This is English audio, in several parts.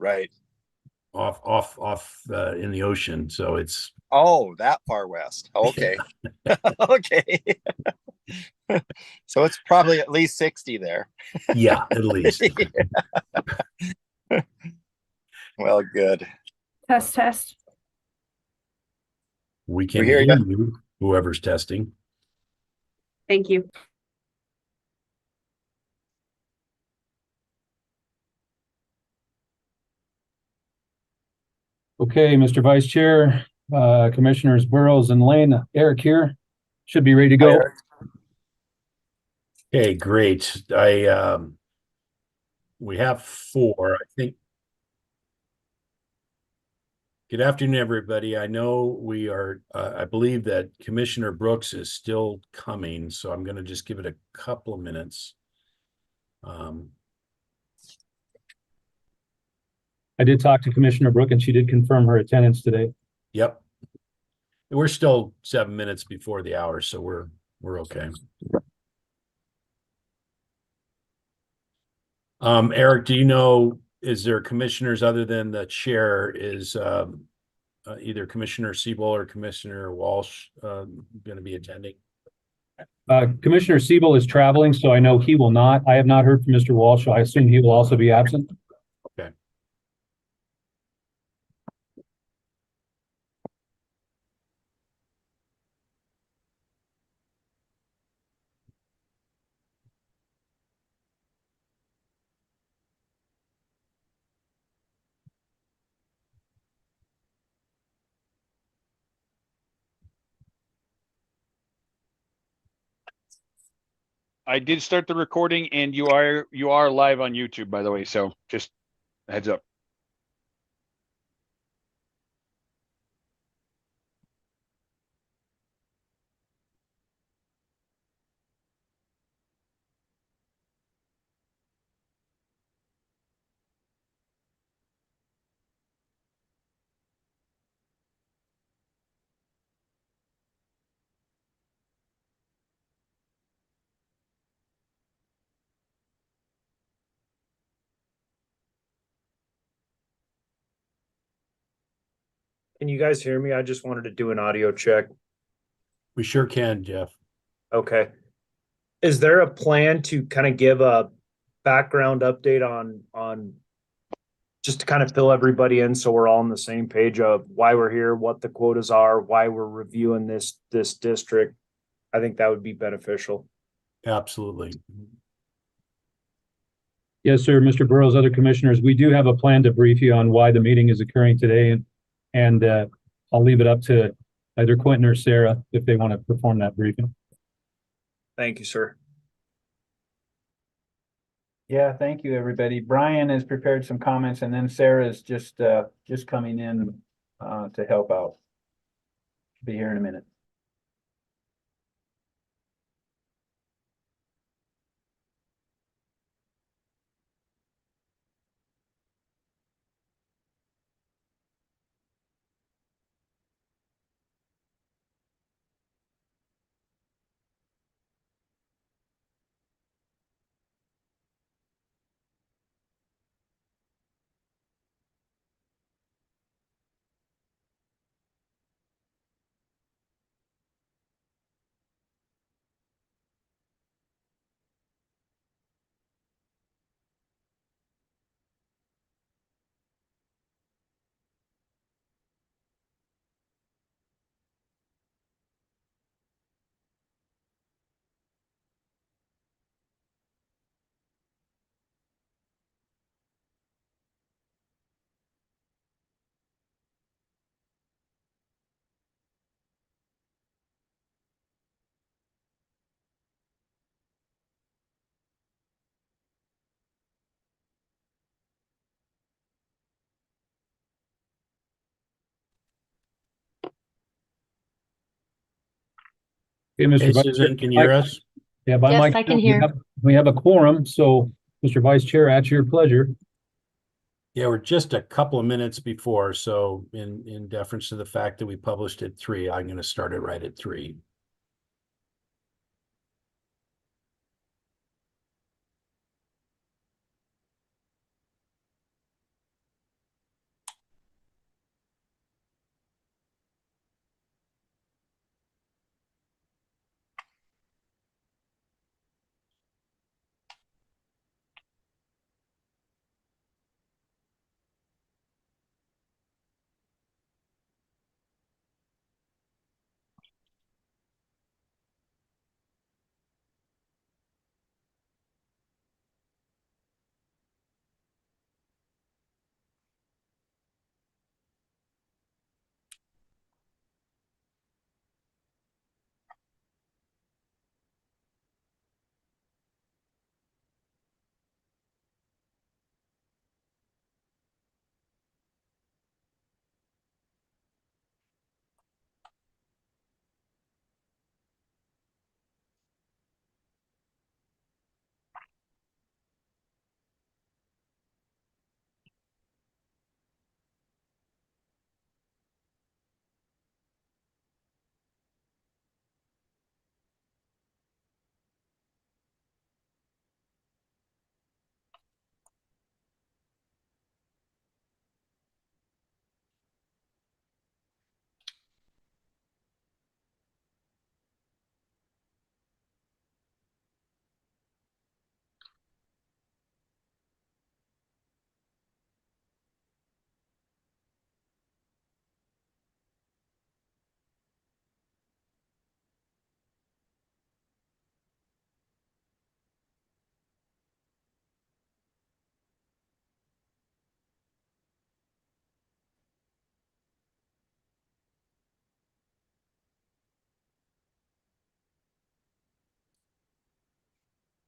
Right. off in the ocean. So it's Oh, that far west. Okay. Okay. So it's probably at least 60 there. yeah, at least Well, good. Test, test. we We can hear hear you. you, whoever's testing. Thank you. Okay, Mr. Vice Chair, Commissioners Burrows and Lane, Eric here. Should be ready to Hi, go. Eric. Okay, great. We have four, I think. Good afternoon, everybody. I know we are, I believe that Commissioner Brooks is still coming, so I'm going to just give it a couple of minutes. I did talk to Commissioner Brooke and she did confirm her attendance today. Yep. We're still 7 minutes before the hour, so we're okay. Eric, do you know, is there commissioners other than the chair? Is either Commissioner Siebel or Commissioner Walsh going to be attending? Commissioner Siebel is traveling, so I know he will not. I have not heard from Mr. Walsh, so I assume he will also be absent. Okay. I did start the recording, and you are live on YouTube, by the way. So just a heads up. Can you guys hear me? I just wanted to do an audio check. We sure can, Jeff. Okay. Is there a plan to kind of give a background update on just to kind of fill everybody in so we're all on the same page of why we're here, what the quotas are, why we're reviewing this district? I think that would be beneficial. Absolutely. Yes, sir. Mr. Burrows, other commissioners, we do have a plan to brief you on why the meeting is occurring today. And I'll leave it up to either Quentin or Sarah if they want to perform that briefing. Thank you, sir. Yeah, thank you, everybody. Brian has prepared some comments, and then Sarah is just coming in to help out. Be here in a minute. Okay, Mr. Hey, Vice Susan, Chair, can you hear us? yeah, by Yes, my I can count, hear. we have a quorum. So, Mr. Vice Chair, at your pleasure. Yeah, we're just a couple of minutes before. So in deference to the fact that we published at 3, I'm going to start it right at 3.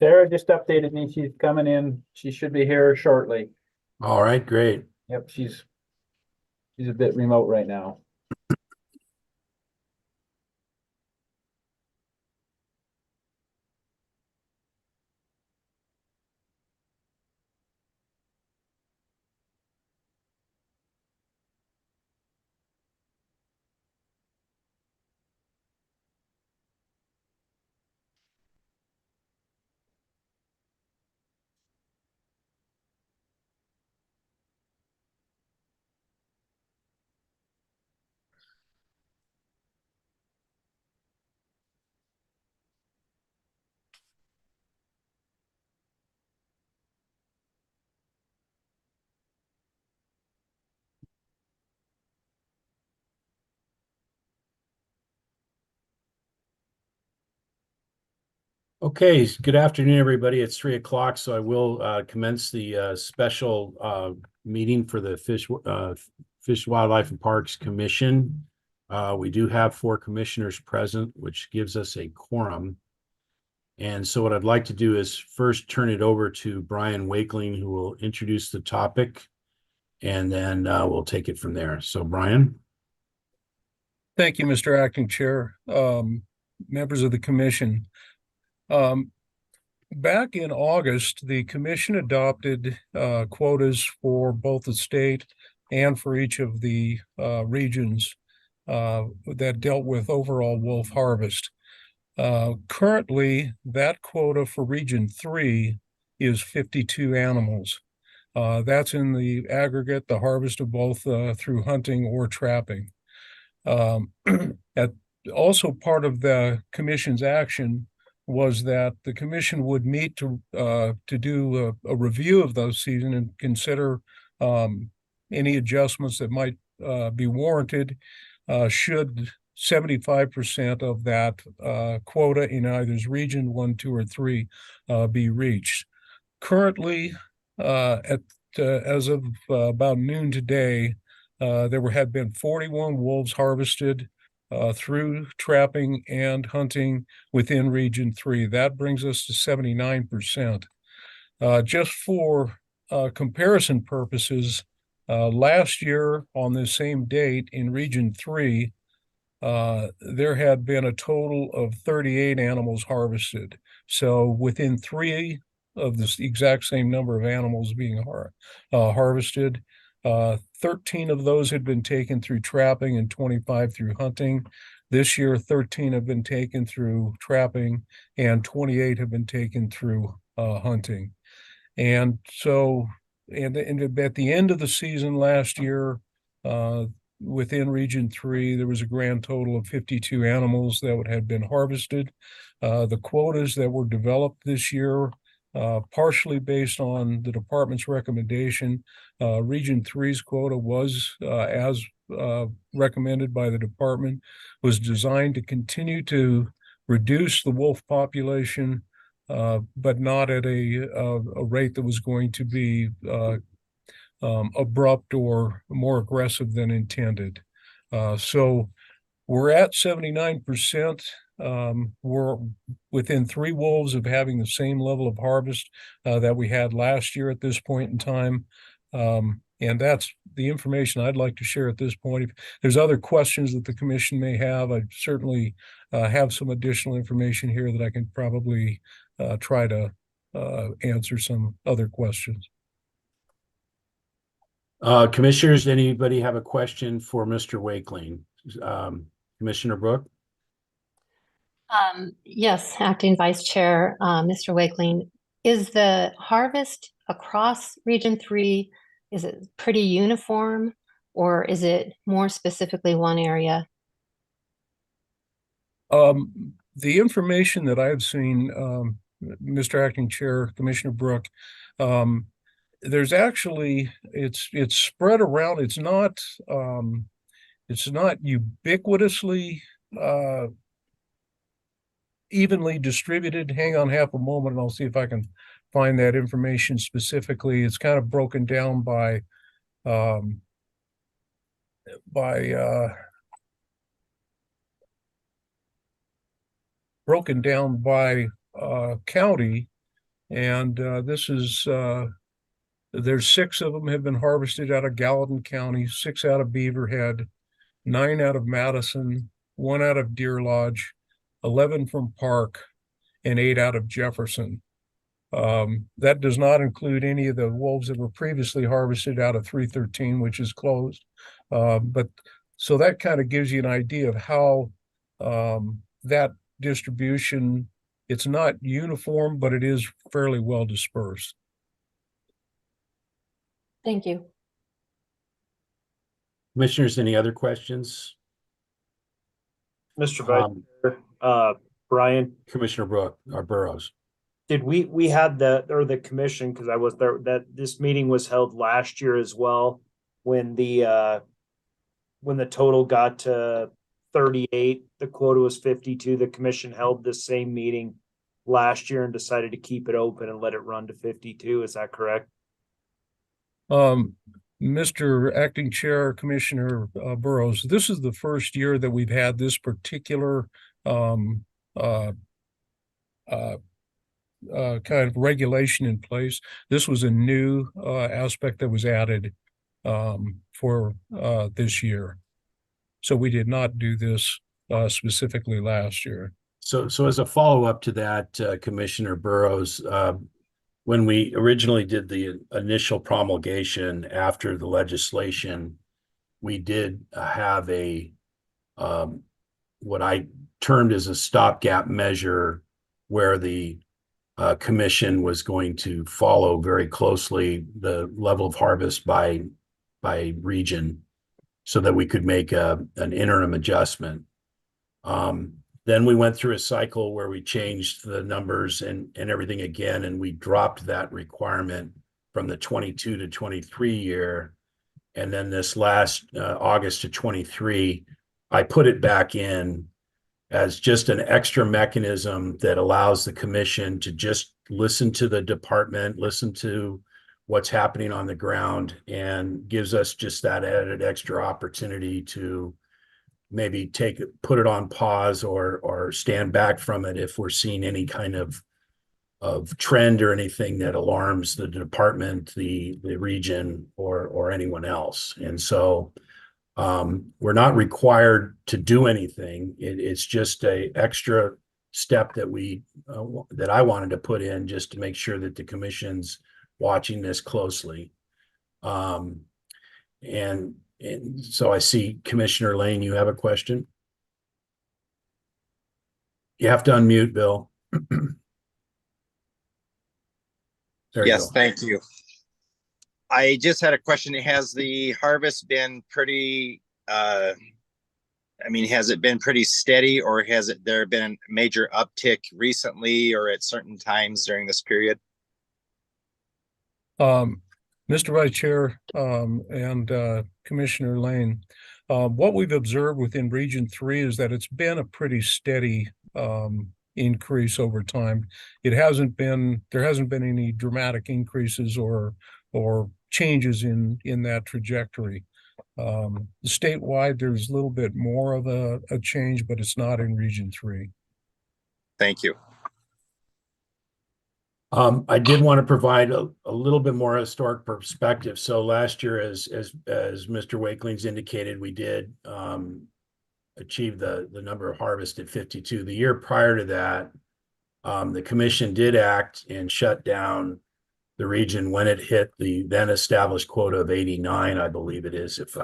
Sarah just updated me. She's coming in. She should be here shortly. All right, great. Yep, she's a bit remote right now. Okay, good afternoon, everybody. It's 3 o'clock, so I will commence the special meeting for the Fish, Wildlife and Parks Commission. We do have 4 commissioners present, which gives us a quorum. And so what I'd like to do is first turn it over to Brian Wakeling, who will introduce the topic, and then we'll take it from there. So Brian? Thank you, Mr. Acting Chair, members of the commission. Back in August, the commission adopted quotas for both the state and for each of the regions that dealt with overall wolf harvest. Currently, that quota for Region 3 is 52 animals. That's in the aggregate, the harvest of both through hunting or trapping. Also part of the commission's action was that the commission would meet to do a review of those season and consider any adjustments that might be warranted should 75% of that quota in either region 1, 2, or 3 be reached. Currently, as of about noon today, there had been 41 wolves harvested through trapping and hunting within Region 3. That brings us to 79%. Just for comparison purposes, last year on the same date in Region 3, there had been a total of 38 animals harvested. So within 3 of the exact same number of animals being harvested, 13 of those had been taken through trapping and 25 through hunting. This year, 13 have been taken through trapping and 28 have been taken through hunting. And so, and at the end of the season last year, within Region 3, there was a grand total of 52 animals that had been harvested. The quotas that were developed this year, partially based on the department's recommendation, Region 3's quota was, as recommended by the department, was designed to continue to reduce the wolf population, but not at a rate that was going to be abrupt or more aggressive than intended. So we're at 79%. We're within 3 wolves of having the same level of harvest that we had last year at this point in time. And that's the information I'd like to share at this point. If there's other questions that the commission may have, I certainly have some additional information here that I can probably try to answer some other questions. Commissioners, anybody have a question for Mr. Wakeling? Commissioner Brooke? Yes, Acting Vice Chair, Mr. Wakeling, is the harvest across Region 3, is it pretty uniform, or is it more specifically one area? The information that I've seen, Mr. Acting Chair, Commissioner Brooke, there's actually, it's spread around. It's not ubiquitously evenly distributed. Hang on half a moment and I'll see if I can find that information specifically. It's kind of broken down by county. And this is, there's 6 of them have been harvested out of Gallatin County, 6 out of Beaverhead, 9 out of Madison, 1 out of Deer Lodge, 11 from Park, and 8 out of Jefferson. That does not include any of the wolves that were previously harvested out of 313, which is closed. But so that kind of gives you an idea of how that distribution, it's not uniform, but it is fairly well dispersed. Thank you. Commissioners, any other questions? Mr. Vice Chair, Brian, Commissioner Burrows. did we had the commission, because I was there, that this meeting was held last year as well, when the total got to 38, the quota was 52. The commission held the same meeting last year and decided to keep it open and let it run to 52. Is that correct? Mr. Acting Chair, Commissioner Burrows, this is the first year that we've had this particular kind of regulation in place. This was a new aspect that was added for this year. So we did not do this specifically last year. So as a follow-up to that, Commissioner Burrows, when we originally did the initial promulgation after the legislation, we did have a what I termed as a stopgap measure, where the commission was going to follow very closely the level of harvest by region, so that we could make an interim adjustment. Then we went through a cycle where we changed the numbers and everything again, and we dropped that requirement from the 22 to 23 year. And then this last August to 23, I put it back in as just an extra mechanism that allows the commission to just listen to the department, listen to what's happening on the ground, and gives us just that added extra opportunity to maybe put it on pause or stand back from it if we're seeing any kind of trend or anything that alarms the department, the region, or anyone else. And so we're not required to do anything. It's just a extra step that I wanted to put in just to make sure that the commission's watching this closely. And so I see Commissioner Lane, you have a question? You have to unmute, Bill. There you Yes, go. thank you. I just had a question. Has the harvest been pretty, has it been pretty steady, or has there been a major uptick recently or at certain times during this period? Mr. Vice Chair, and Commissioner Lane, what we've observed within Region 3 is that it's been a pretty steady increase over time. There hasn't been any dramatic increases or changes in that trajectory. Statewide, there's a little bit more of a change, but it's not in Region 3. Thank you. I did want to provide a little bit more historic perspective. So last year, as Mr. Wakeling's indicated, we did achieve the number of harvest at 52. The year prior to that, the commission did act and shut down the region when it hit the then established quota of 89, I believe it is, if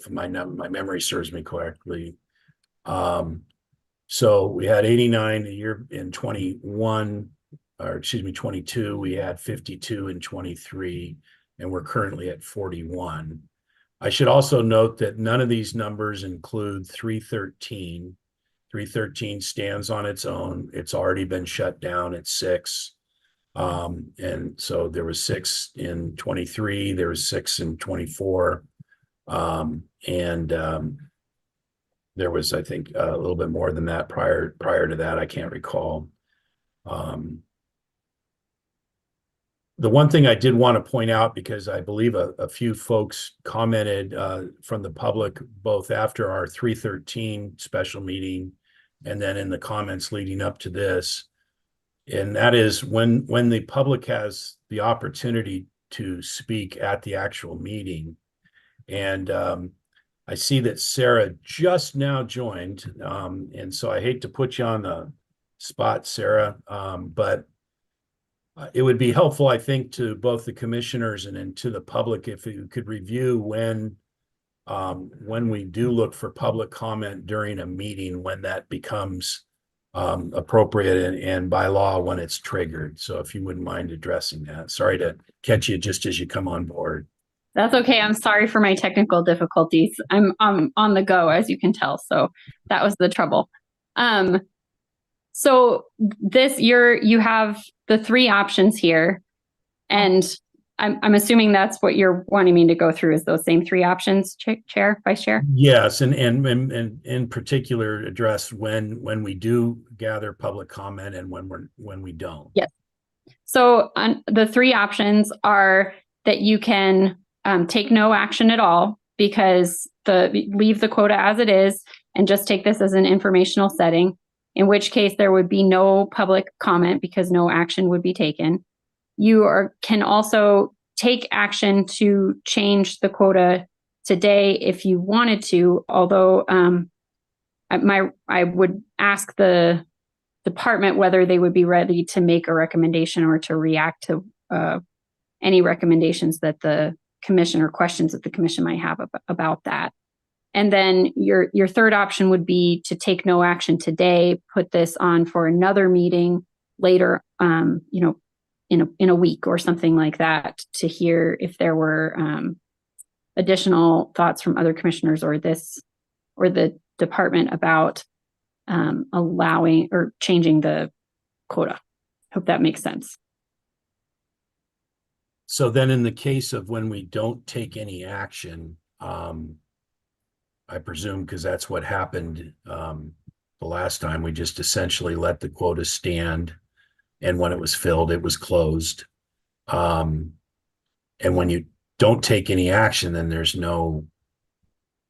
my memory serves me correctly. So we had 89 a year in 22, we had 52 in 23, and we're currently at 41. I should also note that none of these numbers include 313. 313 stands on its own. It's already been shut down at 6. And so there was 6 in 23, there was 6 in 24. There was, I think, a little bit more than that prior to that. I can't recall. The one thing I did want to point out, because I believe a few folks commented from the public, both after our 313 special meeting and then in the comments leading up to this, And that is when the public has the opportunity to speak at the actual meeting. And I see that Sarah just now joined. And so I hate to put you on the spot, Sarah, but it would be helpful, I think, to both the commissioners and to the public if you could review when we do look for public comment during a meeting, when that becomes appropriate and by law when it's triggered. So if you wouldn't mind addressing that. Sorry to catch you just as you come on board. That's okay. I'm sorry for my technical difficulties. I'm on the go, as you can tell. So that was the trouble. So you have the three options here, and I'm assuming that's what you're wanting me to go through is those same three options, Chair, Vice Chair? Yes, and in particular address when we do gather public comment and when we don't. Yes. So the three options are that you can take no action at all because leave the quota as it is and just take this as an informational setting, in which case there would be no public comment because no action would be taken. You can also take action to change the quota today if you wanted to, although I would ask the department whether they would be ready to make a recommendation or to react to any recommendations that the commission or questions that the commission might have about that. And then your third option would be to take no action today, put this on for another meeting later, in a week or something like that, to hear if there were additional thoughts from other commissioners or the department about allowing or changing the quota. Hope that makes sense. So then in the case of when we don't take any action, I presume because that's what happened the last time, we just essentially let the quota stand. And when it was filled, it was closed. And when you don't take any action, then there's no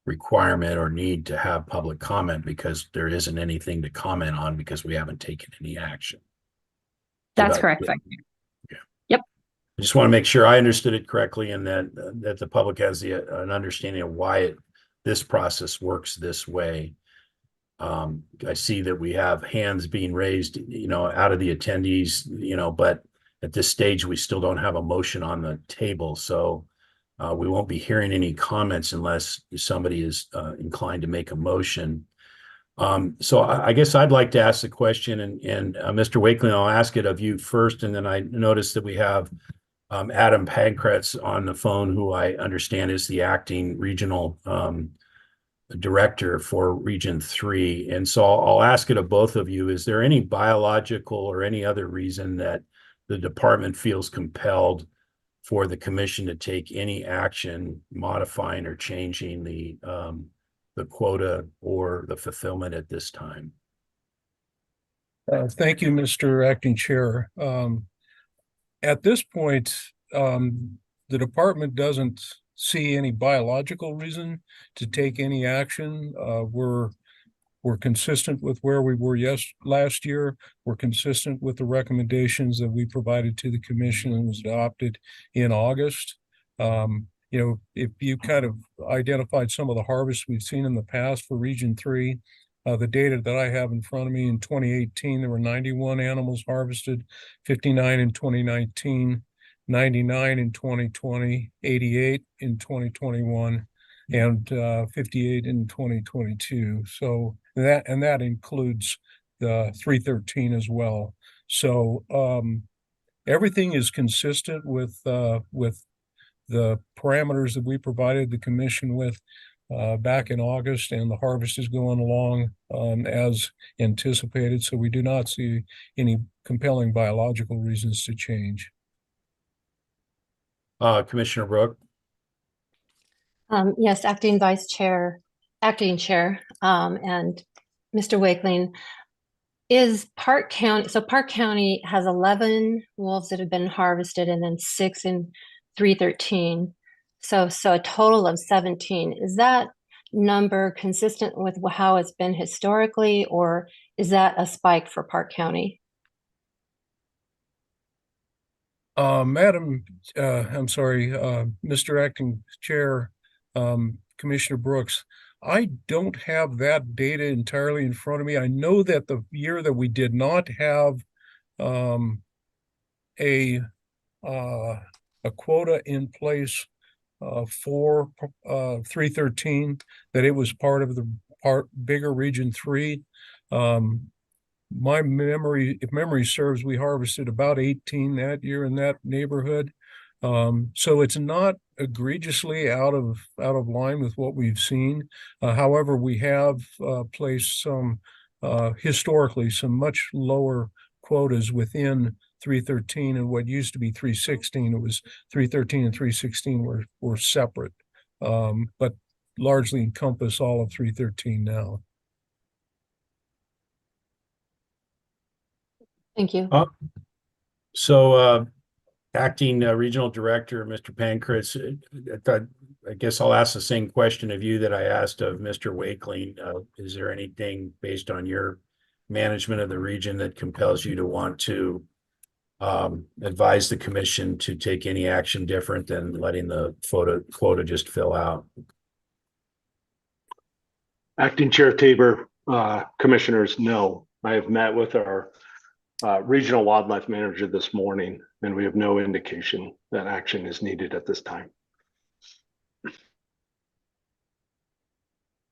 requirement or need to have public comment because there isn't anything to comment on because we haven't taken any action. That's correct. Yeah. Yep. I just want to make sure I understood it correctly and that the public has an understanding of why this process works this way. I see that we have hands being raised, out of the attendees, but at this stage, we still don't have a motion on the table. So we won't be hearing any comments unless somebody is inclined to make a motion. So I guess I'd like to ask the question, and Mr. Wakeling, I'll ask it of you first. And then I noticed that we have Adam Pankratz on the phone, who I understand is the acting regional director for Region 3. And so I'll ask it of both of you. Is there any biological or any other reason that the department feels compelled for the commission to take any action modifying or changing the quota or the fulfillment at this time? Thank you, Mr. Acting Chair. At this point, the department doesn't see any biological reason to take any action. We're consistent with where we were last year. We're consistent with the recommendations that we provided to the commission and was adopted in August. If you kind of identified some of the harvests we've seen in the past for Region 3, the data that I have in front of me in 2018, there were 91 animals harvested, 59 in 2019, 99 in 2020, 88 in 2021, and 58 in 2022. So that includes the 313 as well. So everything is consistent with the parameters that we provided the commission with back in August, and the harvest is going along as anticipated. So we do not see any compelling biological reasons to change. Commissioner Brooke. Yes, acting chair, and Mr. Wakeling, is Park County, so Park County has 11 wolves that have been harvested and then 6 in 313. So a total of 17. Is that number consistent with how it's been historically, or is that a spike for Park County? Madam, I'm sorry, Mr. Acting Chair, Commissioner Brooks, I don't have that data entirely in front of me. I know that the year that we did not have a quota in place for 313, that it was part of the bigger Region 3. My memory, if memory serves, we harvested about 18 that year in that neighborhood. So it's not egregiously out of line with what we've seen. However, we have placed some historically some much lower quotas within 313 and what used to be 316. It was 313 and 316 were separate, but largely encompass all of 313 now. Thank you. So, Acting Regional Director, Mr. Pankratz, I guess I'll ask the same question of you that I asked of Mr. Wakeling. Is there anything based on your management of the region that compels you to want to advise the commission to take any action different than letting the quota just fill out? Acting Chair Tabor, commissioners, no. I have met with our regional wildlife manager this morning, and we have no indication that action is needed at this time.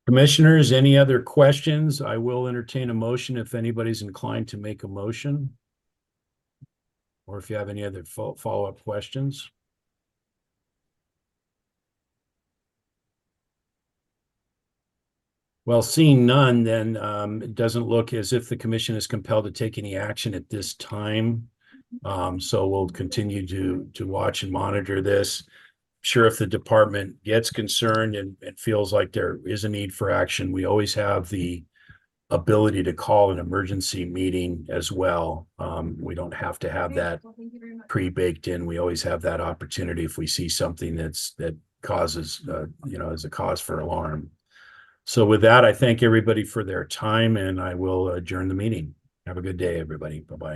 Commissioners, any other questions? I will entertain a motion if anybody's inclined to make a motion. Or if you have any other follow-up questions. Well, seeing none, then it doesn't look as if the commission is compelled to take any action at this time. So we'll continue to watch and monitor this. Sure, if the department gets concerned and feels like there is a need for action, we always have the ability to call an emergency meeting as well. We don't have to have that pre-baked in. We always have that opportunity if we see something that causes, is a cause for alarm. So with that, I thank everybody for their time, and I will adjourn the meeting. Have a good day, everybody. Bye-bye.